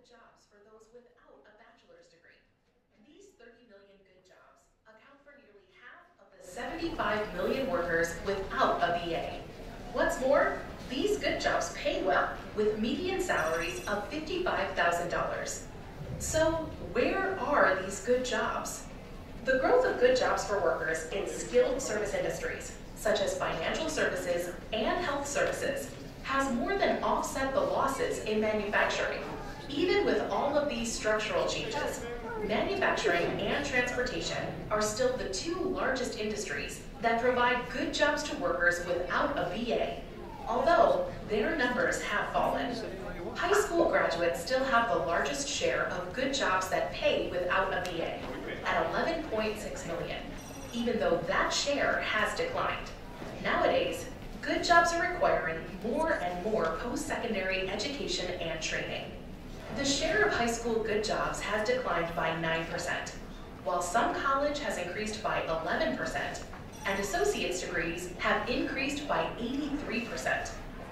good jobs for those without a bachelor's degree. These 30 million good jobs account for nearly half of the 75 million workers without a BA. What's more, these good jobs pay well, with median salaries of $55,000. So, where are these good jobs? The growth of good jobs for workers in skilled service industries, such as financial services and health services, has more than offset the losses in manufacturing. Even with all of these structural changes, manufacturing and transportation are still the two largest industries that provide good jobs to workers without a BA, although their numbers have fallen. High school graduates still have the largest share of good jobs that pay without a BA, at 11.6 million, even though that share has declined. Nowadays, good jobs are requiring more and more post-secondary education and training. The share of high school good jobs has declined by 9%, while some college has increased by 11%, and associate's degrees have increased by 83%.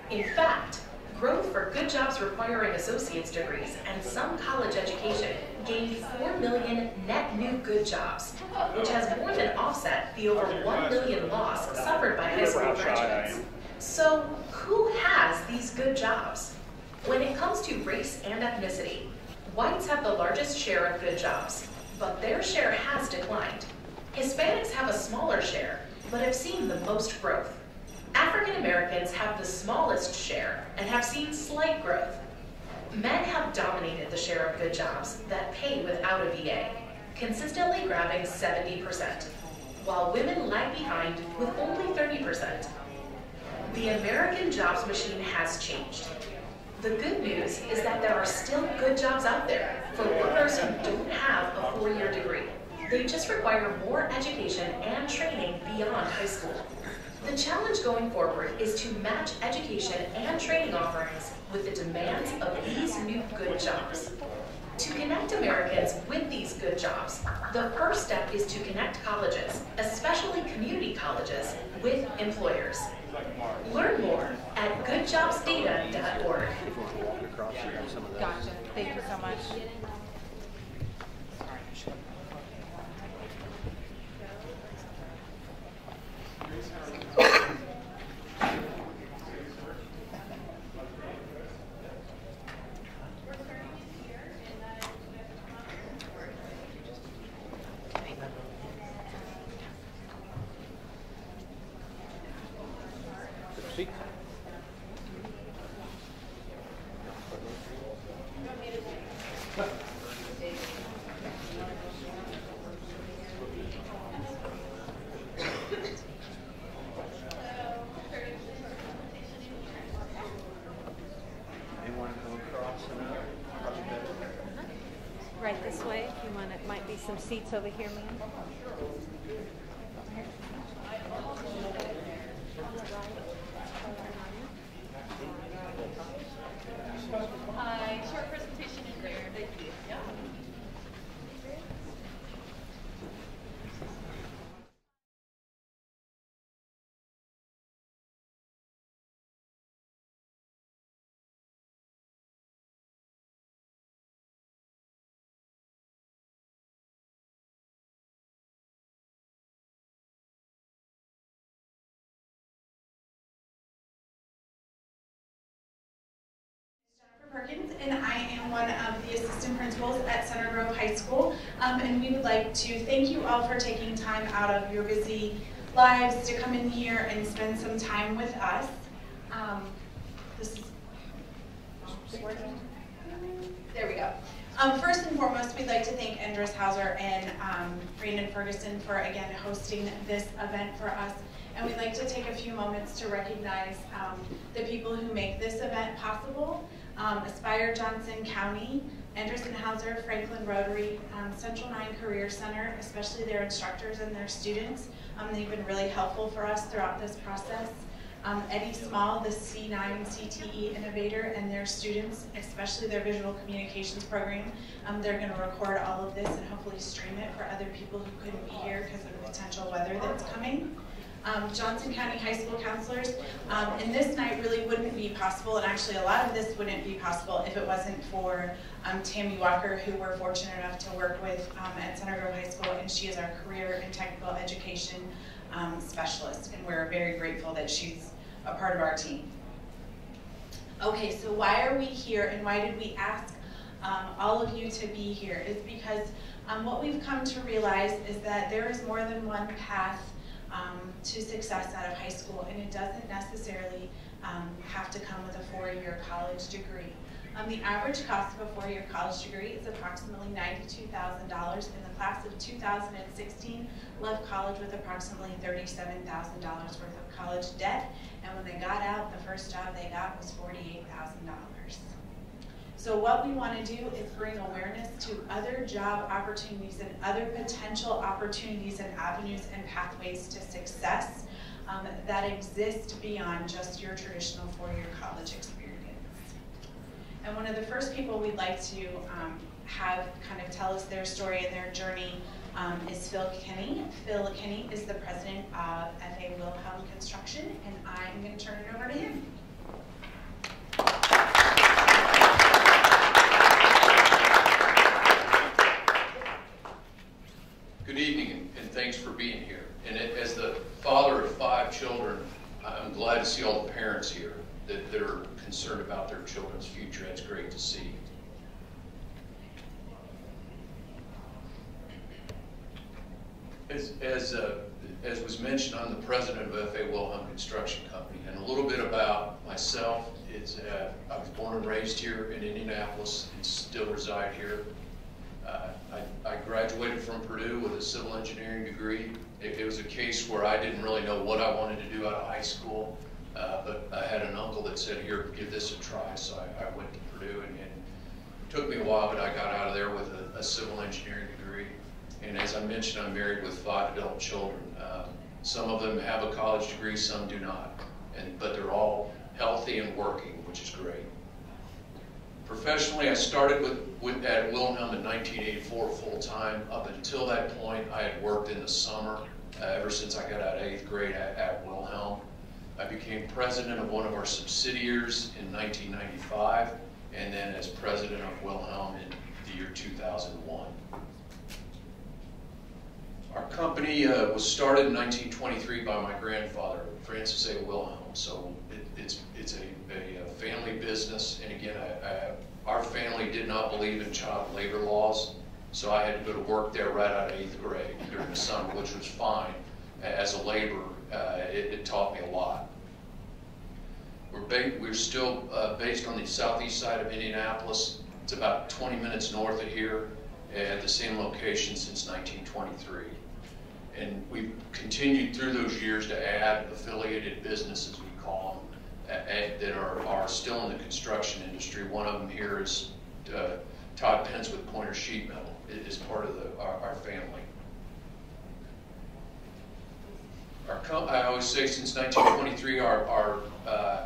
In fact, growth for good jobs requiring associate's degrees and some college education gained 4 million net new good jobs, which has more than offset the over 1 million loss suffered by high school graduates. So, who has these good jobs? When it comes to race and ethnicity, whites have the largest share of good jobs, but their share has declined. Hispanics have a smaller share, but have seen the most growth. African Americans have the smallest share and have seen slight growth. Men have dominated the share of good jobs that pay without a BA, consistently grabbing 70%, while women lag behind with only 30%. The American jobs machine has changed. The good news is that there are still good jobs out there for workers who don't have a 4-year degree. They just require more education and training beyond high school. The challenge going forward is to match education and training offerings with the demands of these new good jobs. To connect Americans with these good jobs, the first step is to connect colleges, especially community colleges, with employers. Learn more at goodjobsdata.org. Gotcha. Thank you so much. Right this way, if you want. It might be some seats over here, ma'am. Short presentation in there. Thank you. Yeah. Perkins, and I am one of the assistant principals at Center Grove High School, and we would like to thank you all for taking time out of your busy lives to come in here and spend some time with us. There we go. First and foremost, we'd like to thank Andres Hauser and Brandon Ferguson for, again, hosting this event for us. And we'd like to take a few moments to recognize the people who make this event possible. Aspire Johnson County, Anderson Hauser, Franklin Rotary, Central 9 Career Center, especially their instructors and their students. They've been really helpful for us throughout this process. Eddie Small, the C9 CTE innovator, and their students, especially their visual communications program. They're going to record all of this and hopefully stream it for other people who couldn't be here because of the potential weather that's coming. Johnson County High School counselors. And this night really wouldn't be possible, and actually a lot of this wouldn't be possible if it wasn't for Tammy Walker, who we're fortunate enough to work with at Center Grove High School, and she is our career and technical education specialist, and we're very grateful that she's a part of our team. Okay, so why are we here, and why did we ask all of you to be here? Is because what we've come to realize is that there is more than one path to success out of high school, and it doesn't necessarily have to come with a four-year college degree. The average cost of a four-year college degree is approximately $92,000, and the class of 2016 left college with approximately $37,000 worth of college debt, and when they got out, the first job they got was $48,000. So what we want to do is bring awareness to other job opportunities and other potential opportunities and avenues and pathways to success that exist beyond just your traditional four-year college experience. And one of the first people we'd like to have kind of tell us their story and their journey is Phil Kenney. Phil Kenney is the president of FA Wilhelm Construction, and I'm going to turn it over to him. Good evening, and thanks for being here. And as the father of 5 children, I'm glad to see all the parents here that are concerned about their children's future. That's great to see. As was mentioned, I'm the president of FA Wilhelm Construction Company, and a little bit about myself is I was born and raised here in Indianapolis and still reside here. I graduated from Purdue with a civil engineering degree. It was a case where I didn't really know what I wanted to do out of high school, but I had an uncle that said, here, give this a try, so I went to Purdue, and it took me a while, but I got out of there with a civil engineering degree. And as I mentioned, I'm married with 5 adult children. Some of them have a college degree, some do not, but they're all healthy and working, which is great. Professionally, I started at Wilhelm in 1984 full-time. Up until that point, I had worked in the summer ever since I got out of 8th grade at Wilhelm. I became president of one of our subsidiaries in 1995, and then as president of Wilhelm in the year 2001. Our company was started in 1923 by my grandfather, Francis A. Wilhelm. So it's a family business, and again, our family did not believe in child labor laws, so I had to go to work there right out of 8th grade during the summer, which was fine. As a laborer, it taught me a lot. We're still based on the southeast side of Indianapolis. It's about 20 minutes north of here, at the same location since 1923. And we've continued through those years to add affiliated businesses, we call them, that are still in the construction industry. One of them here is Todd Pence with Pointer Sheet Metal. It is part of our family. I always say since 1923,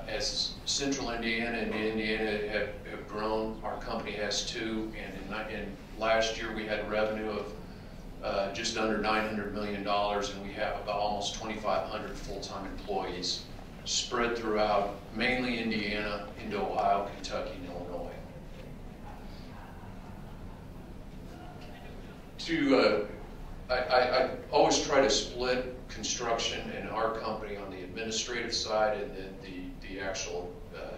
as Central Indiana and Indiana have grown, our company has 2, and in last year we had revenue of just under $900 million, and we have about almost 2,500 full-time employees spread throughout mainly Indiana, into Ohio, Kentucky, and Illinois. I always try to split construction and our company on the administrative side and then the actual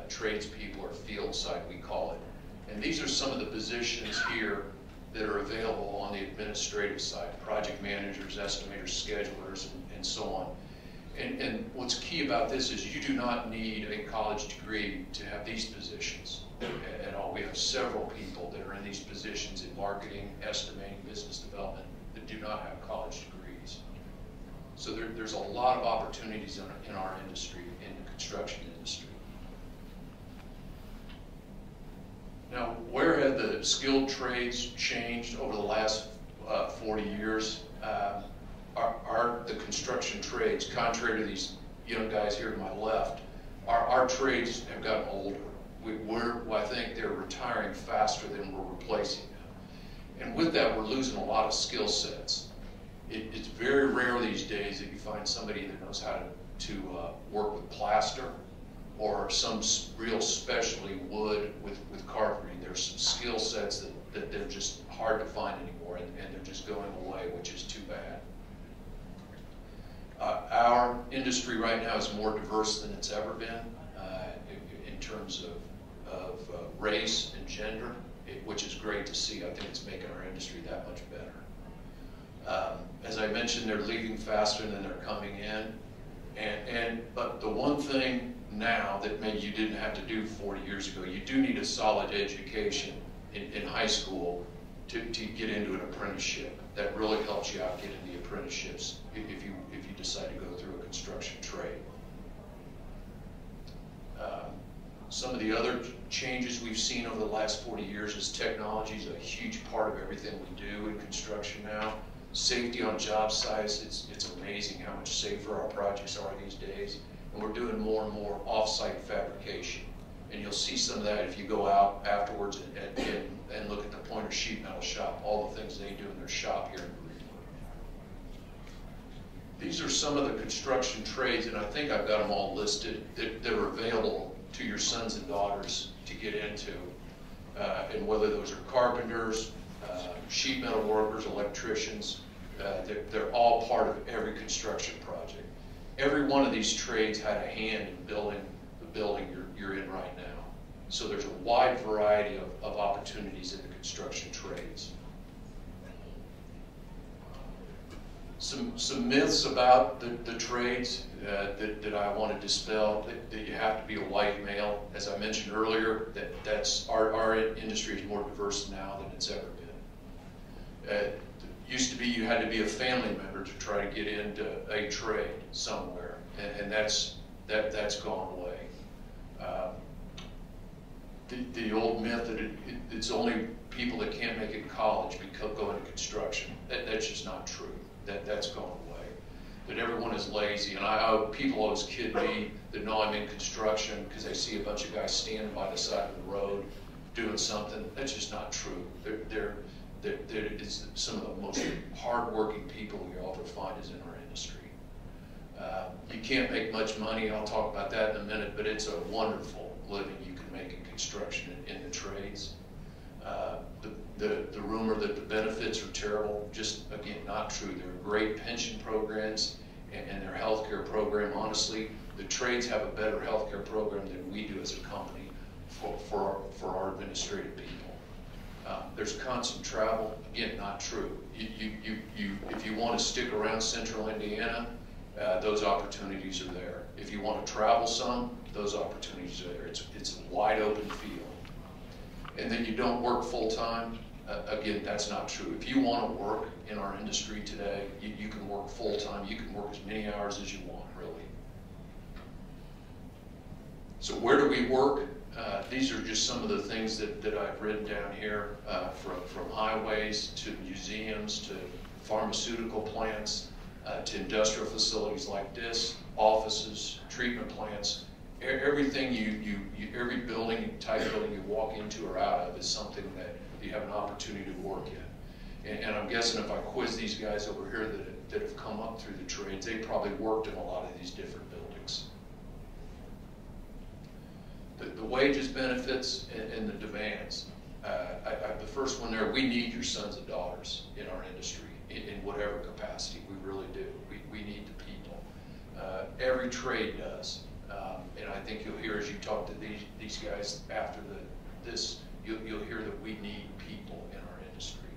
tradespeople or field side, we call it. And these are some of the positions here that are available on the administrative side: project managers, estimators, schedulers, and so on. And what's key about this is you do not need a college degree to have these positions at all. We have several people that are in these positions in marketing, estimating, business development that do not have college degrees. So there's a lot of opportunities in our industry, in the construction industry. Now, where have the skilled trades changed over the last 40 years? The construction trades, contrary to these young guys here to my left, our trades have gotten older. I think they're retiring faster than we're replacing them. And with that, we're losing a lot of skill sets. It's very rare these days that you find somebody that knows how to work with plaster or some real specialty wood with carpentry. There's some skill sets that they're just hard to find anymore, and they're just going away, which is too bad. Our industry right now is more diverse than it's ever been in terms of race and gender, which is great to see. I think it's making our industry that much better. As I mentioned, they're leaving faster than they're coming in. But the one thing now that maybe you didn't have to do 40 years ago, you do need a solid education in high school to get into an apprenticeship. That really helps you out getting the apprenticeships if you decide to go through a construction trade. Some of the other changes we've seen over the last 40 years is technology is a huge part of everything we do in construction now. Safety on job sites, it's amazing how much safer our projects are these days. And we're doing more and more off-site fabrication. And you'll see some of that if you go out afterwards and look at the Pointer Sheet Metal Shop, all the things they do in their shop here in Greenwood. These are some of the construction trades, and I think I've got them all listed, that are available to your sons and daughters to get into. And whether those are carpenters, sheet metal workers, electricians, they're all part of every construction project. Every one of these trades had a hand in building the building you're in right now. So there's a wide variety of opportunities in the construction trades. Some myths about the trades that I want to dispel, that you have to be a white male. As I mentioned earlier, that's our industry is more diverse now than it's ever been. It used to be you had to be a family member to try to get into a trade somewhere, and that's gone away. The old myth that it's only people that can't make it in college go into construction, that's just not true. That's gone away. That everyone is lazy, and people always kid me that know I'm in construction because they see a bunch of guys standing by the side of the road doing something. That's just not true. It's some of the most hardworking people you'll ever find is in our industry. You can't make much money, I'll talk about that in a minute, but it's a wonderful living you can make in construction in the trades. The rumor that the benefits are terrible, just again, not true. There are great pension programs and their healthcare program. Honestly, the trades have a better healthcare program than we do as a company for our administrative people. There's constant travel, again, not true. If you want to stick around central Indiana, those opportunities are there. If you want to travel some, those opportunities are there. It's a wide open field. And then you don't work full time, again, that's not true. If you want to work in our industry today, you can work full time. You can work as many hours as you want, really. So where do we work? These are just some of the things that I've written down here, from highways to museums to pharmaceutical plants to industrial facilities like this, offices, treatment plants. Everything every building, type building you walk into or out of is something that you have an opportunity to work in. And I'm guessing if I quiz these guys over here that have come up through the trades, they probably worked in a lot of these different buildings. The wages, benefits, and the demands. The first one there, we need your sons and daughters in our industry in whatever capacity. We really do. We need the people. Every trade does. And I think you'll hear as you talk to these guys after this, you'll hear that we need people in our industry.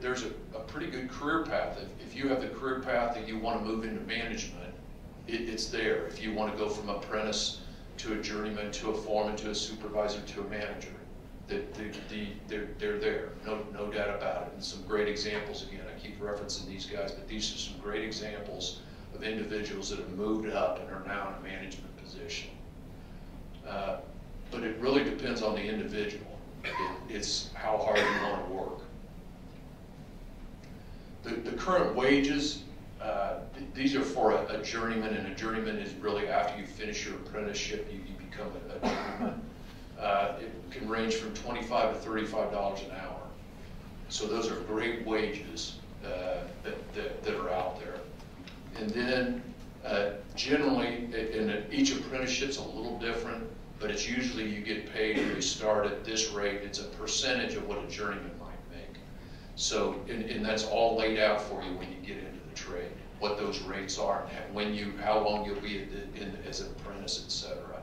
There's a pretty good career path. If you have the career path that you want to move into management, it's there. If you want to go from apprentice to a journeyman to a foreman to a supervisor to a manager, they're there, no doubt about it. And some great examples, again, I keep referencing these guys, but these are some great examples of individuals that have moved up and are now in a management position. But it really depends on the individual. It's how hard you want to work. The current wages, these are for a journeyman, and a journeyman is really after you finish your apprenticeship, you become a journeyman. It can range from $25 to $35 an hour. So those are great wages that are out there. And then generally, each apprenticeship's a little different, but it's usually you get paid when you start at this rate. It's a percentage of what a journeyman might make. So, and that's all laid out for you when you get into the trade, what those rates are, and how long you'll be as an apprentice, etc.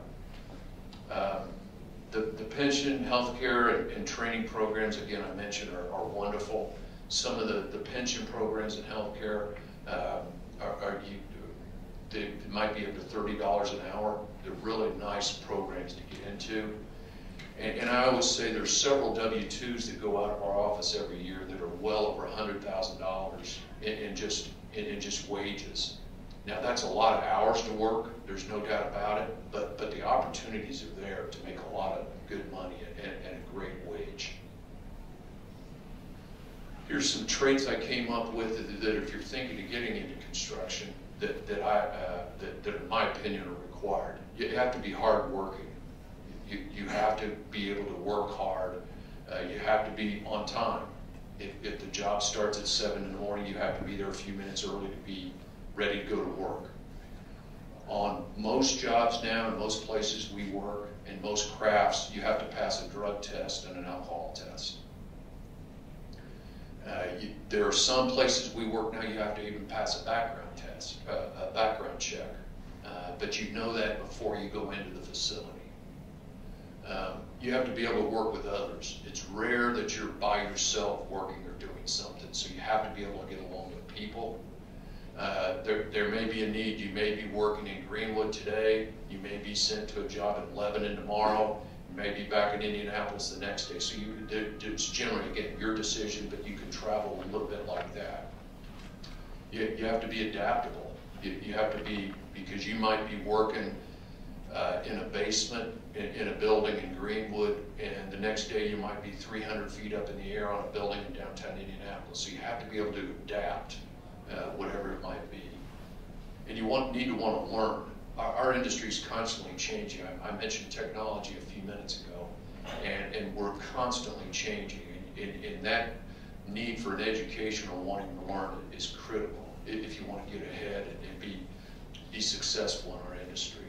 The pension, healthcare, and training programs, again, I mentioned, are wonderful. Some of the pension programs in healthcare they might be up to $30 an hour. They're really nice programs to get into. And I always say there's several W-2s that go out of our office every year that are well over $100,000 in just wages. Now that's a lot of hours to work, there's no doubt about it, but the opportunities are there to make a lot of good money and a great wage. Here's some traits I came up with that if you're thinking of getting into construction, that in my opinion are required. You have to be hardworking. You have to be able to work hard. You have to be on time. If the job starts at 7 in the morning, you have to be there a few minutes early to be ready to go to work. On most jobs now, in most places we work, in most crafts, you have to pass a drug test and an alcohol test. There are some places we work now you have to even pass a background test, a background check, but you know that before you go into the facility. You have to be able to work with others. It's rare that you're by yourself working or doing something, so you have to be able to get along with people. There may be a need. You may be working in Greenwood today. You may be sent to a job in Lebanon tomorrow. You may be back in Indianapolis the next day. So it's generally, again, your decision, but you can travel a little bit like that. You have to be adaptable. You have to be, because you might be working in a basement in a building in Greenwood, and the next day you might be 300 feet up in the air on a building in downtown Indianapolis. So you have to be able to adapt, whatever it might be. And you need to want to learn. Our industry is constantly changing. I mentioned technology a few minutes ago, and we're constantly changing. And that need for an education or wanting to learn is critical if you want to get ahead and be successful in our industry.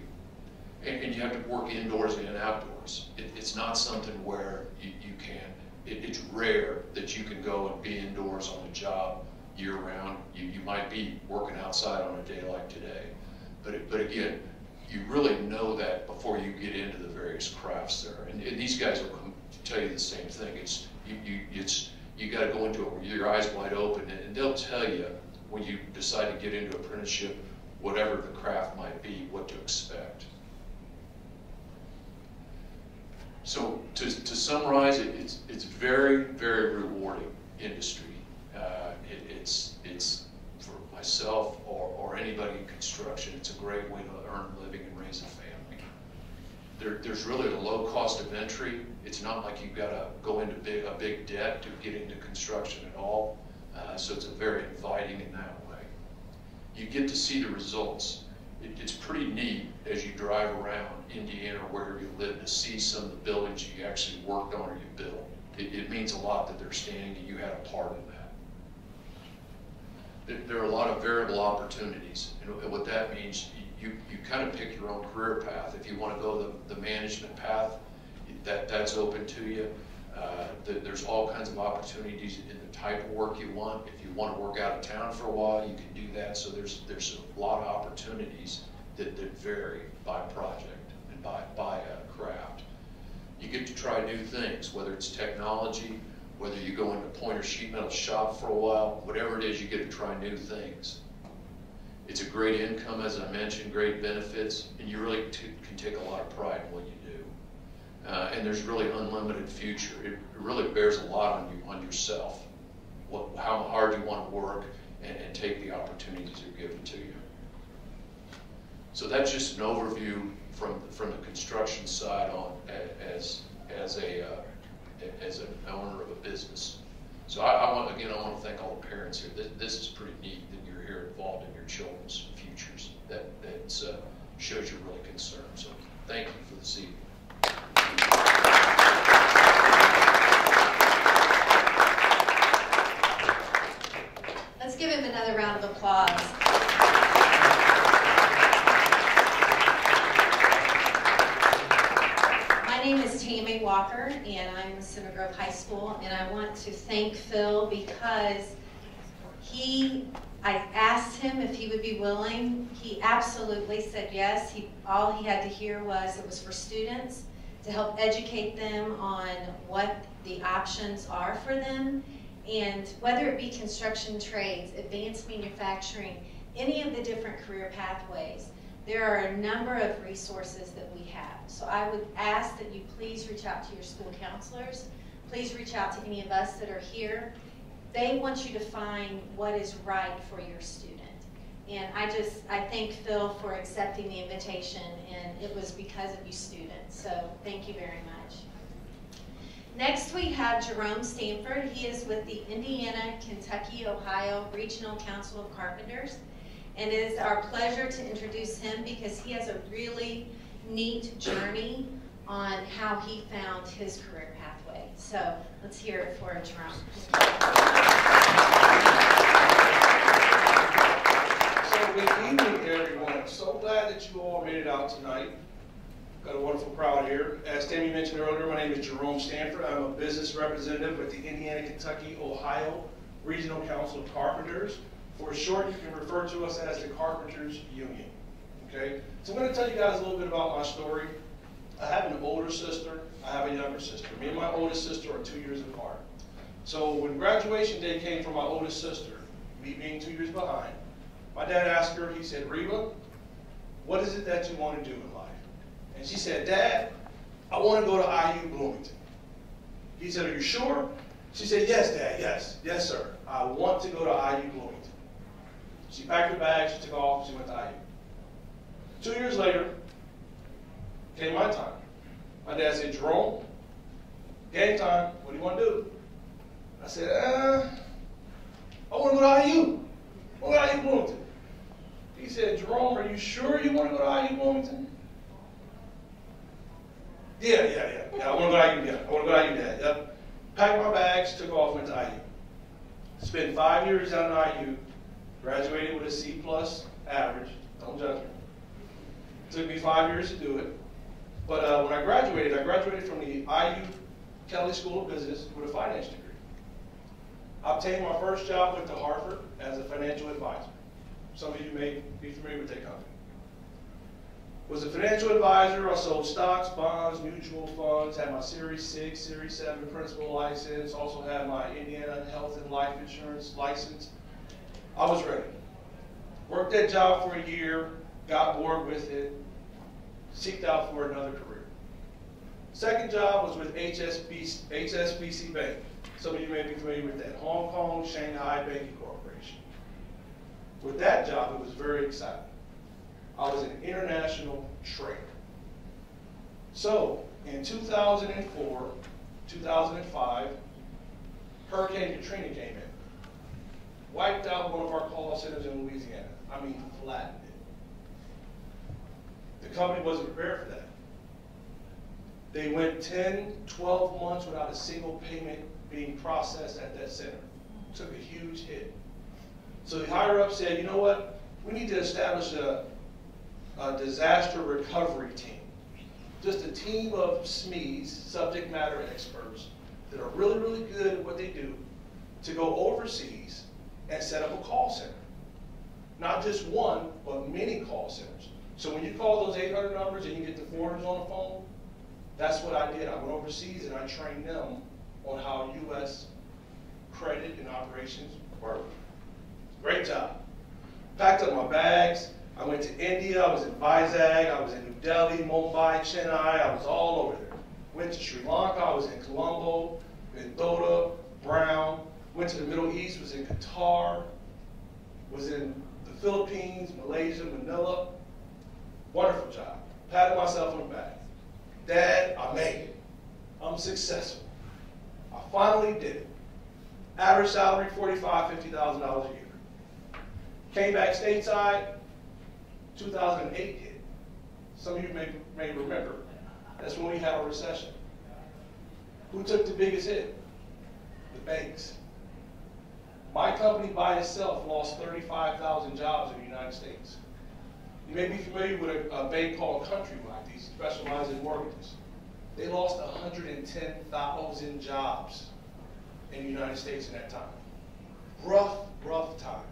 And you have to work indoors and outdoors. It's not something where you can. It's rare that you can go and be indoors on a job year-round. You might be working outside on a day like today. But again, you really know that before you get into the various crafts there. And these guys will tell you the same thing. You got to go into it with your eyes wide open, and they'll tell you when you decide to get into apprenticeship, whatever the craft might be, what to expect. So to summarize, it's very, very rewarding industry. It's for myself or anybody in construction, it's a great way to earn a living and raise a family. There's really a low cost of entry. It's not like you've got to go into a big debt to get into construction at all. So it's very inviting in that way. You get to see the results. It's pretty neat as you drive around Indiana or wherever you live to see some of the buildings you actually worked on or you built. It means a lot that they're standing and you had a part in that. There are a lot of variable opportunities, and what that means, you kind of pick your own career path. If you want to go the management path, that's open to you. There's all kinds of opportunities in the type of work you want. If you want to work out of town for a while, you can do that. So there's a lot of opportunities that vary by project and by craft. You get to try new things, whether it's technology, whether you go into a pointer sheet metal shop for a while, whatever it is, you get to try new things. It's a great income, as I mentioned, great benefits, and you really can take a lot of pride in what you do. And there's really unlimited future. It really bears a lot on yourself, how hard you want to work and take the opportunities that are given to you. So that's just an overview from the construction side on as an owner of a business. So I want to thank all the parents here. This is pretty neat that you're here involved in your children's futures. That shows you're really concerned. So thank you for this evening. Tammy Walker, and I'm in Center Grove High School, and I want to thank Phil because I asked him if he would be willing. He absolutely said yes. All he had to hear was it was for students to help educate them on what the options are for them, and whether it be construction trades, advanced manufacturing, any of the different career pathways. There are a number of resources that we have. So I would ask that you please reach out to your school counselors. Please reach out to any of us that are here. They want you to find what is right for your student. And I thank Phil for accepting the invitation, and it was because of you students. So thank you very much. Next we have Jerome Stanford. He is with the Indiana, Kentucky, Ohio Regional Council of Carpenters. And it is our pleasure to introduce him because he has a really neat journey on how he found his career pathway. So let's hear it for Jerome. So good evening, everyone. So glad that you all made it out tonight. Got a wonderful crowd here. As Tammy mentioned earlier, my name is Jerome Stanford. I'm a business representative with the Indiana, Kentucky, Ohio Regional Council of Carpenters. For short, you can refer to us as the Carpenters Union. Okay? So I'm going to tell you guys a little bit about my story. I have an older sister. I have a younger sister. Me and my oldest sister are 2 years apart. So when graduation day came for my oldest sister, me being 2 years behind, my dad asked her, he said, "Reba, what is it that you want to do in life?" And she said, "Dad, I want to go to IU Bloomington." He said, "Are you sure?" She said, "Yes, Dad, yes. Yes, sir. I want to go to IU Bloomington." She packed her bag, she took off, she went to IU. 2 years later, came my time. My dad said, "Jerome, game time, what do you want to do?" I said, "I want to go to IU. I want to go to IU Bloomington." He said, "Jerome, are you sure you want to go to IU Bloomington?" Yeah, I want to go to IU, yeah. I want to go to IU, Dad, yep. Packed my bags, took off, went to IU. Spent 5 years down at IU, graduated with a C+ average. Don't judge me. Took me 5 years to do it. But when I graduated from the IU Kelley School of Business with a finance degree. I obtained my first job with the Hartford as a financial advisor. Some of you may be familiar with that company. Was a financial advisor. I sold stocks, bonds, mutual funds, had my Series 6, Series 7 principal license, also had my Indiana health and life insurance license. I was ready. Worked that job for a year, got bored with it, seeked out for another career. Second job was with HSBC Bank. Some of you may be familiar with that, Hong Kong Shanghai Banking Corporation. With that job, it was very exciting. I was an international trader. So, in 2004, 2005, Hurricane Katrina came in. Wiped out one of our call centers in Louisiana. I mean, flattened it. The company wasn't prepared for that. They went 10, 12 months without a single payment being processed at that center. Took a huge hit. So the higher up said, "You know what? We need to establish a disaster recovery team." Just a team of SMEs, subject matter experts, that are really, really good at what they do, to go overseas and set up a call center. Not just one, but many call centers. So when you call those 800 numbers and you get the foreigners on the phone, that's what I did. I went overseas and I trained them on how U.S. credit and operations work. Great job. Packed up my bags. I went to India. I was in Vizag. I was in New Delhi, Mumbai, Chennai. I was all over there. Went to Sri Lanka. I was in Colombo, Mendota, Brown. Went to the Middle East. Was in Qatar. Was in the Philippines, Malaysia, Manila. Wonderful job. Patted myself on the back. Dad, I made it. I'm successful. I finally did it. Average salary, $45,000, $50,000 a year. Came back stateside, 2008 hit. Some of you may remember. That's when we had a recession. Who took the biggest hit? The banks. My company by itself lost 35,000 jobs in the United States. You may be familiar with a bank called Countrywide. These specialize in mortgages. They lost 110,000 jobs in the United States in that time. Rough, rough time.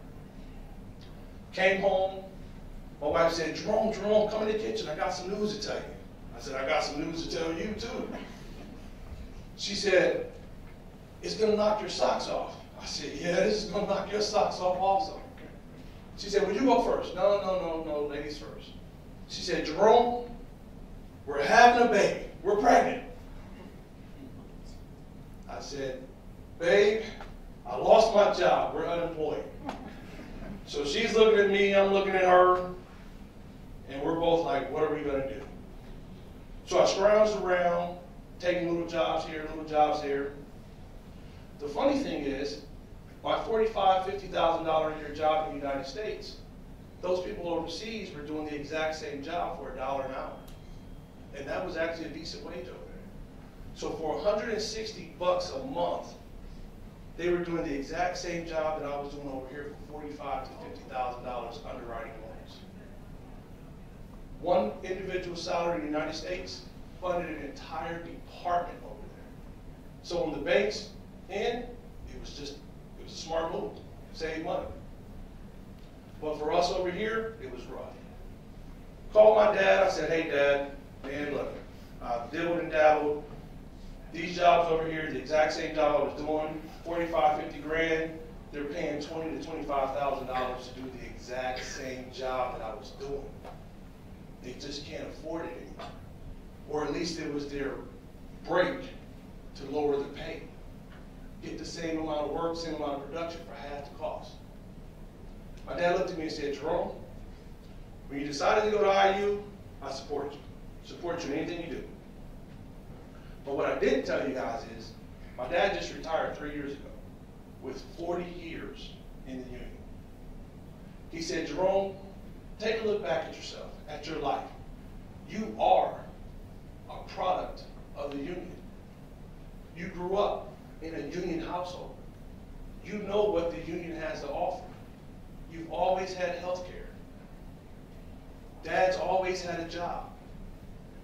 Came home, my wife said, Jerome, come in the kitchen, I got some news to tell you. I said, I got some news to tell you too. She said, it's gonna knock your socks off. I said, yeah, this is gonna knock your socks off also. She said, well, you go first. No, ladies first. She said, Jerome, we're having a baby. We're pregnant. I said, babe, I lost my job. We're unemployed. So she's looking at me, I'm looking at her, and we're both like, what are we going to do? So I scrounged around, taking little jobs here, little jobs there. The funny thing is, my $45,000, $50,000 a year job in the United States, those people overseas were doing the exact same job for $1 an hour. And that was actually a decent wage over there. So for $160 a month, they were doing the exact same job that I was doing over here for $45,000 to $50,000 underwriting loans. One individual salary in the United States funded an entire department over there. So on the bank's end, it was a smart move, save money. But for us over here, it was rough. Called my dad, I said, hey Dad, man, look, I've dibbled and dabbled. These jobs over here, the exact same job I was doing, 45, 50 grand, they're paying $20,000 to $25,000 to do the exact same job that I was doing. They just can't afford it anymore. Or at least it was their break to lower the pay. Get the same amount of work, same amount of production for half the cost. My dad looked at me and said, Jerome, when you decided to go to IU, I support you. Support you in anything you do. But what I didn't tell you guys is, my dad just retired 3 years ago with 40 years in the union. He said, Jerome, take a look back at yourself, at your life. You are a product of the union. You grew up in a union household. You know what the union has to offer. You've always had health care. Dad's always had a job.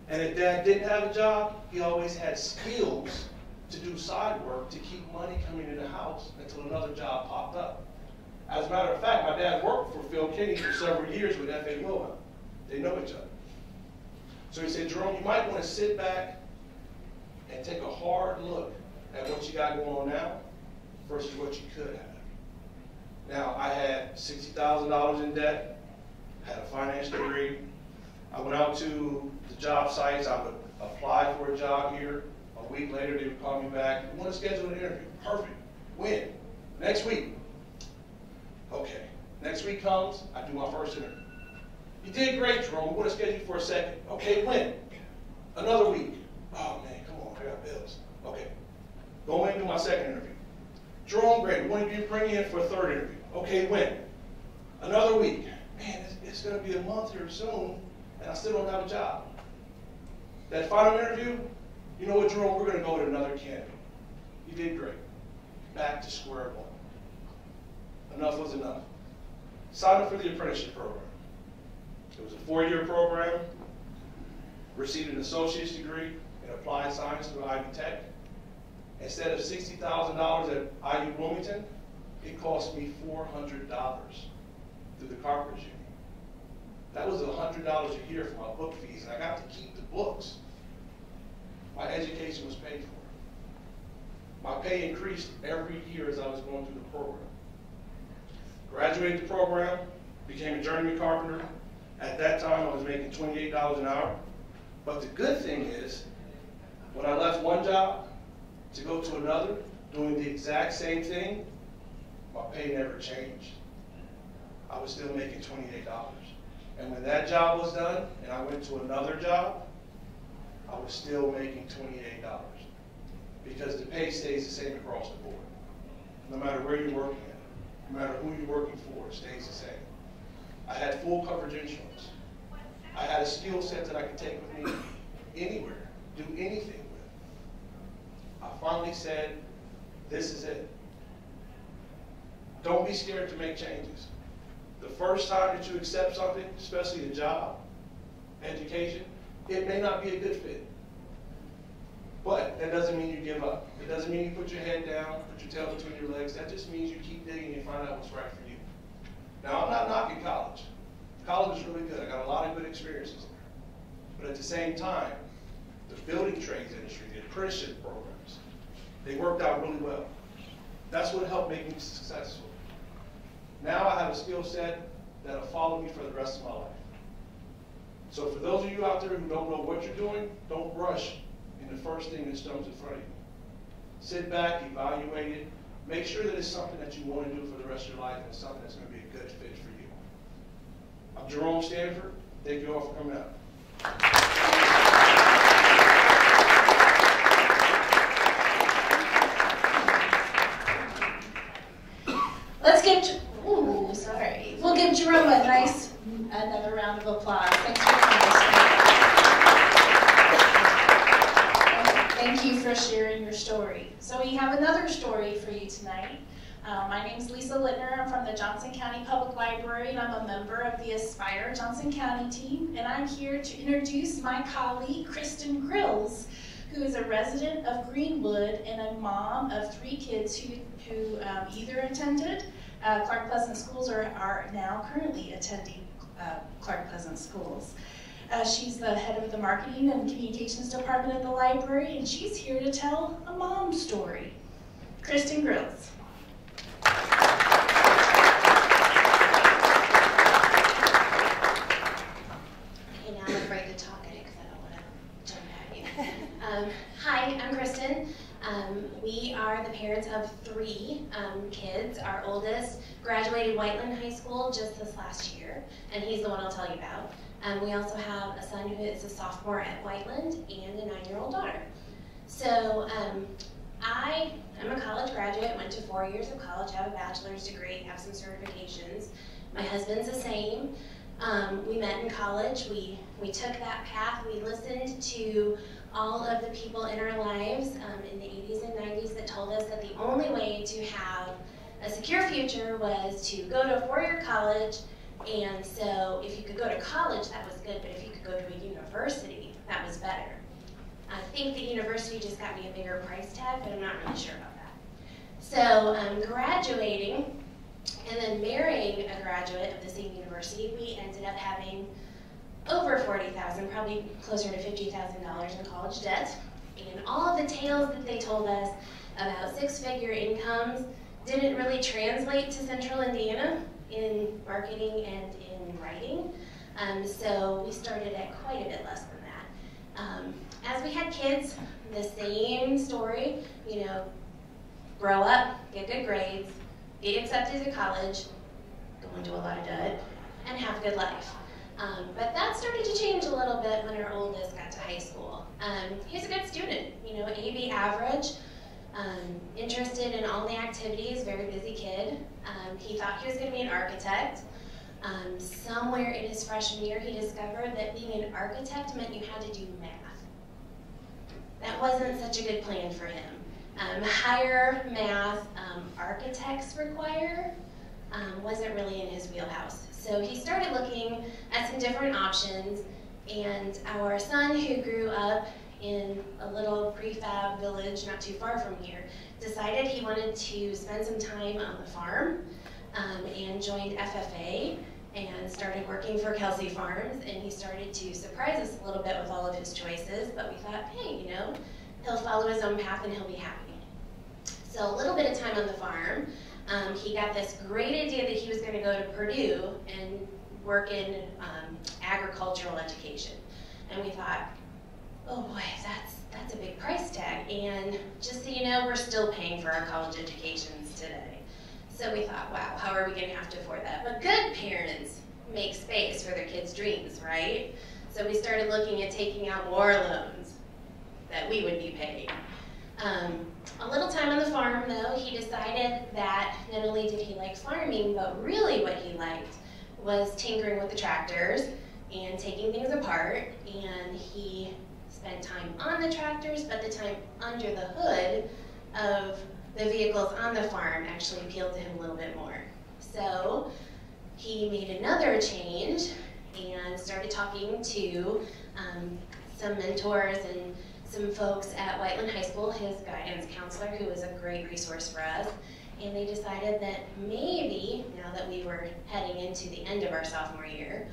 And if Dad didn't have a job, he always had skills to do side work to keep money coming in the house until another job popped up. As a matter of fact, my dad worked for Kenney for several years with F.A. Wilhelm. They know each other. So he said, Jerome, you might want to sit back and take a hard look at what you got going on now versus what you could have. Now, I had $60,000 in debt, had a finance degree. I went out to the job sites. I would apply for a job here. A week later, they would call me back. We want to schedule an interview. Perfect. When? Next week. Okay. Next week comes, I do my first interview. You did great, Jerome. We want to schedule you for a second. Okay, when? Another week. Oh, man, come on. I got bills. Okay. Go in and do my second interview. Jerome, great. We want to bring you in for a third interview. Okay, when? Another week. Man, it's going to be a month here soon, and I still don't have a job. That final interview, you know what, Jerome? We're going to go with another candidate. You did great. Back to square one. Enough was enough. Signed up for the apprenticeship program. It was a 4-year program. Received an associate's degree in applied science through Ivy Tech. Instead of $60,000 at IU Bloomington, it cost me $400 through the Carpenters Union. That was $100 a year for my book fees, and I got to keep the books. My education was paid for. My pay increased every year as I was going through the program. Graduated the program, became a journeyman carpenter. At that time, I was making $28 an hour. But the good thing is, when I left one job to go to another, doing the exact same thing, my pay never changed. I was still making $28. And when that job was done, and I went to another job, I was still making $28. Because the pay stays the same across the board. No matter where you're working at, no matter who you're working for, it stays the same. I had full coverage insurance. I had a skill set that I could take with me anywhere, do anything with. I finally said, this is it. Don't be scared to make changes. The first time that you accept something, especially a job, education, it may not be a good fit. But that doesn't mean you give up. It doesn't mean you put your head down, put your tail between your legs. That just means you keep digging and find out what's right for you. Now, I'm not knocking college. College is really good. I got a lot of good experiences there. But at the same time, the building trades industry, the apprenticeship programs, they worked out really well. That's what helped make me successful. Now I have a skill set that'll follow me for the rest of my life. So for those of you out there who don't know what you're doing, don't rush in the first thing that comes in front of you. Sit back, evaluate it, make sure that it's something that you want to do for the rest of your life and something that's going to be a good fit for you. I'm Jerome, Stanford. Thank you all for coming out. Let's give, we'll give Jerome another round of applause. Thanks for coming. Thank you for sharing your story. So we have another story for you tonight. My name is Lisa Littner. I'm from the Johnson County Public Library, and I'm a member of the Aspire Johnson County team. And I'm here to introduce my colleague, Kristen Grills, who is a resident of Greenwood and a mom of 3 kids who either attended Clark Pleasant Schools or are now currently attending Clark Pleasant Schools. She's the head of the marketing and communications department at the library, and she's here to tell a mom story. Kristen Grills. Okay, now I'm afraid to talk in it because I don't want to jump at you. Hi, I'm Kristen. We are the parents of 3 kids. Our oldest graduated Whiteland High School just this last year, and he's the one I'll tell you about. We also have a son who is a sophomore at Whiteland and a 9-year-old daughter. So I am a college graduate, went to 4 years of college, have a bachelor's degree, have some certifications. My husband's the same. We met in college. We took that path. We listened to all of the people in our lives in the 80s and 90s that told us that the only way to have a secure future was to go to a 4-year college. And so if you could go to college, that was good, but if you could go to a university, that was better. I think the university just got me a bigger price tag, but I'm not really sure about that. So graduating and then marrying a graduate of the same university, we ended up having over $40,000, probably closer to $50,000 in college debt. And all of the tales that they told us about 6-figure incomes didn't really translate to Central Indiana in marketing and in writing. So we started at quite a bit less than that. As we had kids, the same story, you know, grow up, get good grades, get accepted to college, go into a lot of debt, and have a good life. But that started to change a little bit when our oldest got to high school. He's a good student, you know, AB average, interested in all the activities, very busy kid. He thought he was going to be an architect. Somewhere in his freshman year, he discovered that being an architect meant you had to do math. That wasn't such a good plan for him. Higher math architects require wasn't really in his wheelhouse. So he started looking at some different options, and our son, who grew up in a little prefab village not too far from here, decided he wanted to spend some time on the farm and joined FFA and started working for Kelsey Farms, and he started to surprise us a little bit with all of his choices, but we thought, hey, you know, he'll follow his own path and he'll be happy. So a little bit of time on the farm. He got this great idea that he was going to go to Purdue and work in agricultural education. And we thought, oh boy, that's a big price tag. And just so you know, we're still paying for our college educations today. So we thought, wow, how are we going to have to afford that? But good parents make space for their kids' dreams, right? So we started looking at taking out more loans that we would be paying. A little time on the farm, though, he decided that not only did he like farming, but really what he liked was tinkering with the tractors and taking things apart. And he spent time on the tractors, but the time under the hood of the vehicles on the farm actually appealed to him a little bit more. So he made another change and started talking to some mentors and some folks at Whiteland High School, his guidance counselor, who was a great resource for us, and they decided that maybe, now that we were heading into the end of our sophomore year,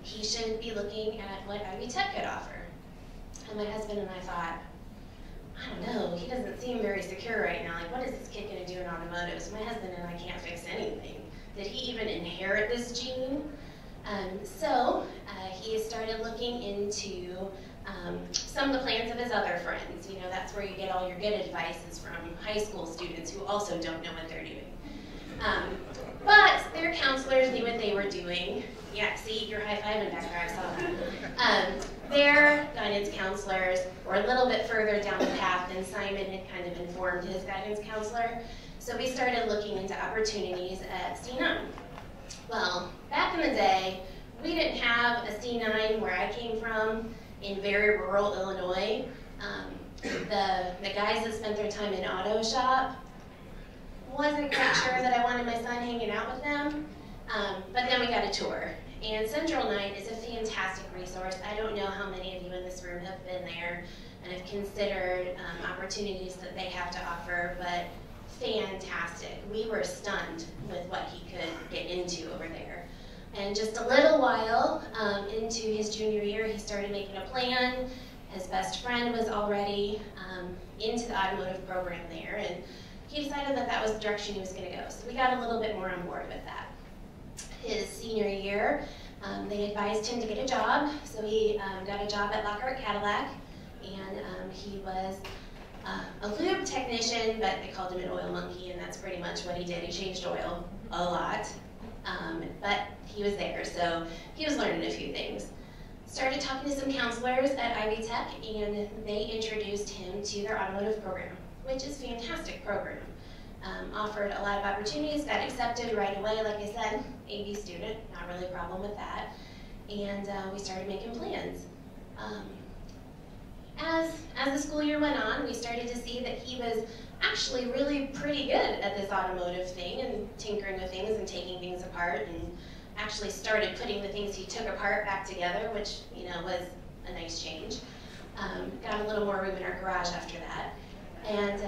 he should be looking at what Ivy Tech could offer. And my husband and I thought, I don't know, he doesn't seem very secure right now. Like, what is this kid gonna do in automotive? So my husband and I can't fix anything. Did he even inherit this gene? So he started looking into some of the plans of his other friends. You know, that's where you get all your good advice is from high school students who also don't know what they're doing. But their counselors knew what they were doing. Yeah, see, you're high-fiving back there, I saw that. Their guidance counselors were a little bit further down the path than Simon had kind of informed his guidance counselor. So we started looking into opportunities at C9. Well, back in the day, we didn't have a C9 where I came from in very rural Illinois. The guys that spent their time in auto shop, wasn't quite sure that I wanted my son hanging out with them, but then we got a tour. And Central Night is a fantastic resource. I don't know how many of you in this room have been there and have considered opportunities that they have to offer, but fantastic. We were stunned with what he could get into over there. And just a little while into his junior year, he started making a plan. His best friend was already into the automotive program there, and he decided that that was the direction he was going to go. So we got a little bit more on board with that. His senior year, they advised him to get a job, so he got a job at Lockhart Cadillac, and he was a lube technician, but they called him an oil monkey, and that's pretty much what he did. He changed oil a lot, but he was there, so he was learning a few things. Started talking to some counselors at Ivy Tech, and they introduced him to their automotive program, which is a fantastic program. Offered a lot of opportunities, got accepted right away, like I said, AB student, not really a problem with that. And we started making plans. As the school year went on, we started to see that he was actually really pretty good at this automotive thing and tinkering with things and taking things apart, and actually started putting the things he took apart back together, which, you know, was a nice change. Got a little more room in our garage after that. And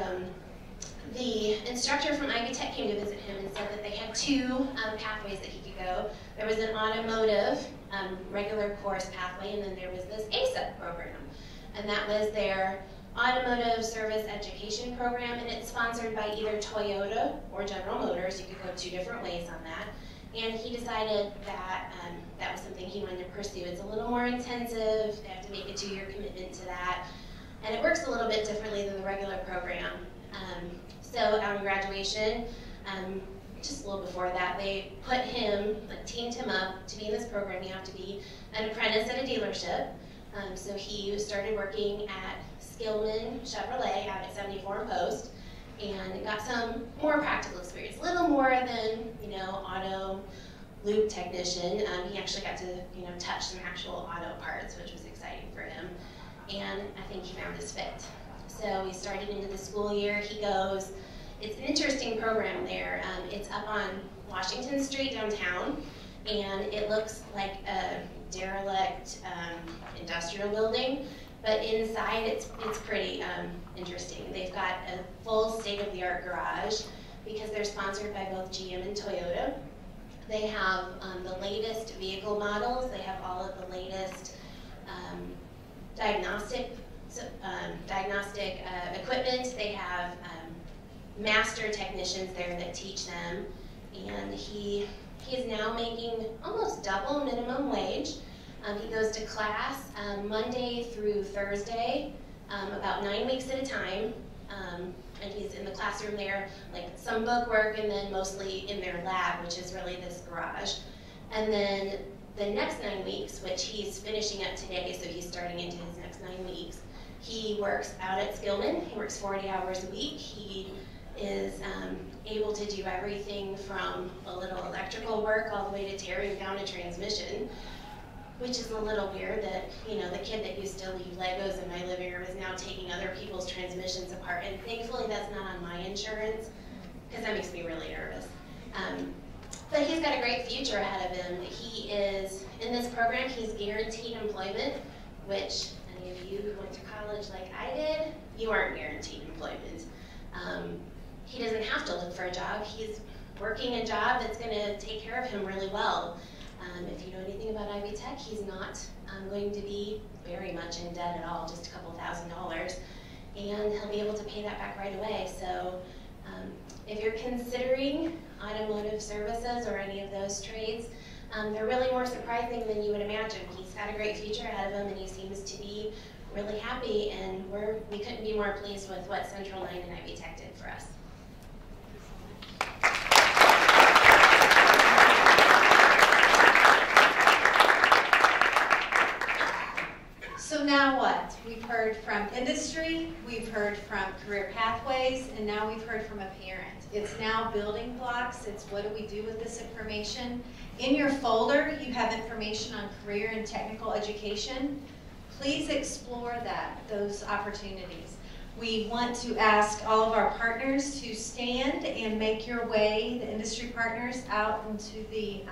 the instructor from Ivy Tech came to visit him and said that they had two pathways that he could go. There was an automotive regular course pathway, and then there was this ASEP program. And that was their automotive service education program, and it's sponsored by either Toyota or General Motors. You could go two different ways on that. And he decided that that was something he wanted to pursue. It's a little more intensive. They have to make a 2-year commitment to that. And it works a little bit differently than the regular program. So on graduation, just a little before that, they put him, like, teamed him up to be in this program. You have to be an apprentice at a dealership. So he started working at Skillman Chevrolet out at 74 and Post, and got some more practical experience, a little more than, you know, auto lube technician. He actually got to, you know, touch some actual auto parts, which was exciting for him. And I think he found his fit. So we started into the school year. He goes, it's an interesting program there. It's up on Washington Street downtown, and it looks like a derelict industrial building, but inside it's pretty interesting. They've got a full state-of-the-art garage because they're sponsored by both GM and Toyota. They have the latest vehicle models. They have all of the latest diagnostic equipment. They have master technicians there that teach them, and he is now making almost double minimum wage. He goes to class Monday through Thursday, about 9 weeks at a time, and he's in the classroom there, like some book work, and then mostly in their lab, which is really this garage. And then the next 9 weeks, which he's finishing up today, so he's starting into his next 9 weeks, he works out at Skillman. He works 40 hours a week. He is able to do everything from a little electrical work all the way to tearing down a transmission, which is a little weird that, you know, the kid that used to leave Legos in my living room is now taking other people's transmissions apart. And thankfully that's not on my insurance, because that makes me really nervous. But he's got a great future ahead of him. He is, in this program, he's guaranteed employment, which, any of you who went to college like I did, you aren't guaranteed employment. He doesn't have to look for a job. He's working a job that's going to take care of him really well. If you know anything about Ivy Tech, he's not going to be very much in debt at all, just a couple $1,000s, and he'll be able to pay that back right away. So if you're considering automotive services or any of those trades, they're really more surprising than you would imagine. He's got a great future ahead of him, and he seems to be really happy, and we couldn't be more pleased with what Central 9 and Ivy Tech did for us. So now what? We've heard from industry, we've heard from career pathways, and now we've heard from a parent. It's now building blocks. It's what do we do with this information? In your folder, you have information on career and technical education. Please explore those opportunities. We want to ask all of our partners to stand and make your way, the industry partners, out into the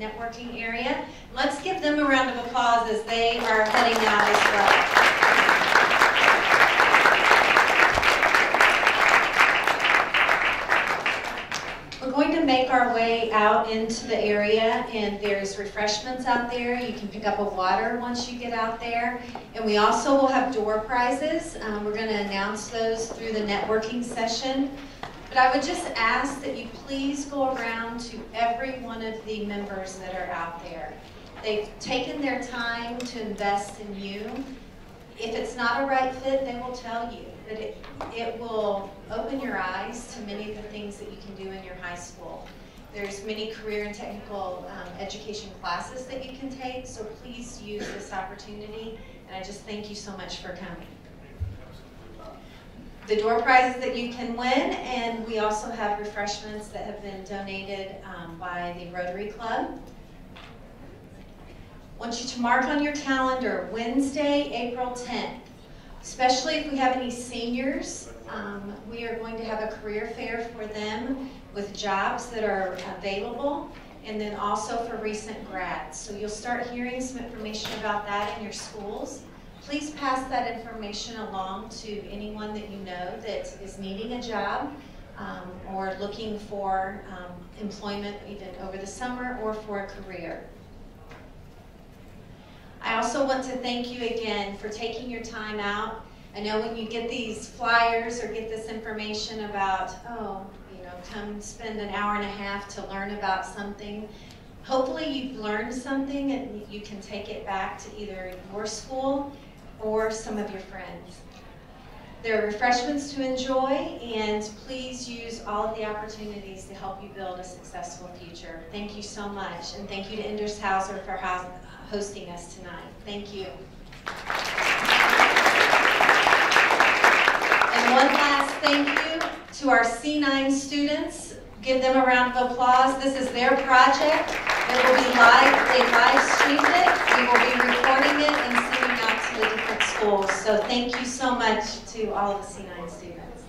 networking area. Let's give them a round of applause as they are heading out as well. We're going to make our way out into the area, and there's refreshments out there. You can pick up a water once you get out there. And we also will have door prizes. We're going to announce those through the networking session. But I would just ask that you please go around to every one of the members that are out there. They've taken their time to invest in you. If it's not a right fit, they will tell you. But it will open your eyes to many of the things that you can do in your high school. There's many career and technical education classes that you can take, so please use this opportunity, and I just thank you so much for coming. The door prizes that you can win, and we also have refreshments that have been donated by the Rotary Club. I want you to mark on your calendar Wednesday, April 10th. Especially if we have any seniors, we are going to have a career fair for them with jobs that are available, and then also for recent grads. So you'll start hearing some information about that in your schools. Please pass that information along to anyone that you know that is needing a job or looking for employment even over the summer or for a career. I also want to thank you again for taking your time out. I know when you get these flyers or get this information about, come spend an hour and a half to learn about something. Hopefully you've learned something and you can take it back to either your school or some of your friends. There are refreshments to enjoy, and please use all of the opportunities to help you build a successful future. Thank you so much, and thank you to Enders Hauser for hosting us tonight. Thank you. And one last thank you to our C9 students. Give them a round of applause. This is their project. It will be they live streamed it. We will be recording it and sending out to the different schools. So thank you so much to all of the C9 students.